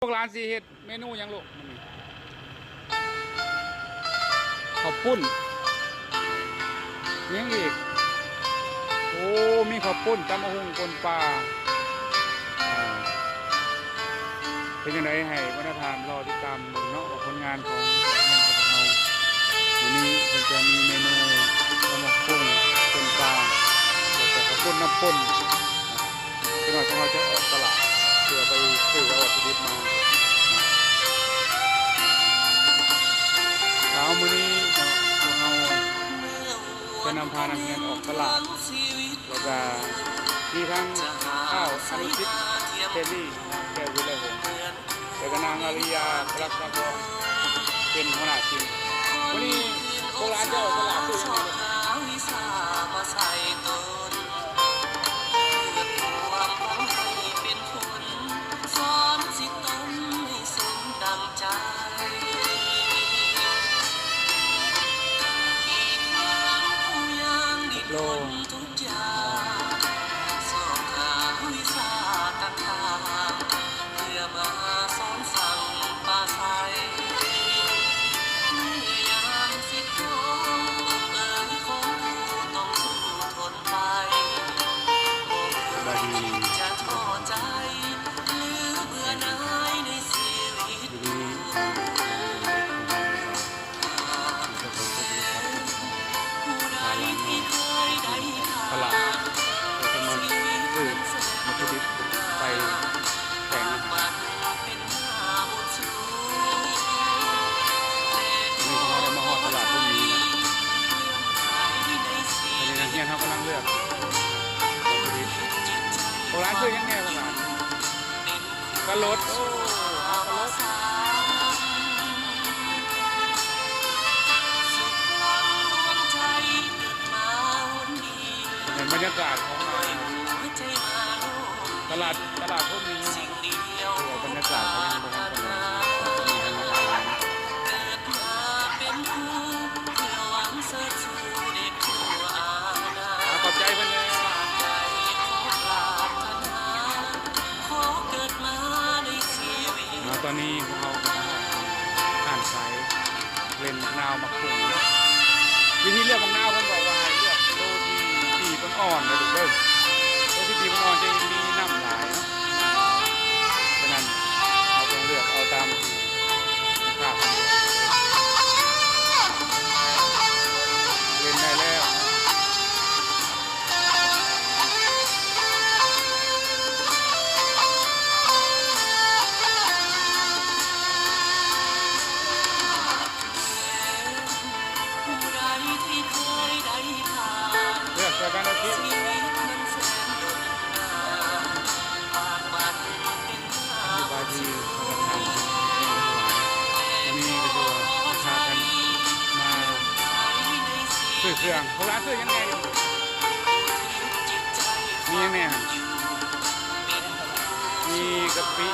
พวกร้านซีเฮ็ดเมนูยังลูกข้าวปุ้นยังอีกโอ้มีข้าวปุ้นตำมะฮุงปนปลาเป็นยังไงให้วัฒนธรรมรอติดตามดูเนาะว่าผลงานของเงินของเราวันนี้มันจะมีเมนูตำมะฮุงปนปลาแล้วก็ข้าวปุ้นน้ำปุ้นเป็นหน่อยของเราจะออกตลาดเพื่อไปซื้อเอาวัตถุดิบมาเช้ามื้อนี้พวกเราจะนำพานักเรียนออกตลาดแล้วก็มีทั้งข้าวอนุชิตเทลลี่แก้ววิไลหงส์แล้วก็นางอาริยารักษาพรเป็นหัวหน้าทีมวันนี้พวกเราจะออกตลาดด้วยกันโลทุกอย่างสอบหาวิชาต่างๆเพื่อมาสอนสั่งปาใสเมื่อยามสิทองตกเอ่ยของผู้ต้องสู้ทนไปบ่เคยจะท้อใจหรือเบื่อหน่ายในชีวิตตลาดเราจะมาซื้อวัตถุดิบไปแข่งอาหารนี่พอเรามาฮอดตลาดพวกนี้นะตอนนี้นักเรียนเขากำลังเลือกวัตถุดิบโบราณซื้อยังไงตลาดกระโดดโอ้กระโดดเห็นบรรยากาศของตลาดพวกนี้บรรยากาศเขายังไม่ทำกันขอบใจเพื่อนเลยตอนนี้พวกเราผ่านสายเล่นมะนาวมาคุงวิธีเลือกมะนาวเขาบอกว่าให้เลือกโลที่ปีมันอ่อนนะลูกเด้อโลที่ปีมันอ่อนจะมีน้ำหลายฉะนั้นเราต้องเลือกเอาตามภาพเล่นได้แล้วเลือกจากการอาทิตย์บาดีวันนี้ก็จะพากันมาซื้อเครื่องเขาร้านซื้อยังไงมียังไงมีกะปิ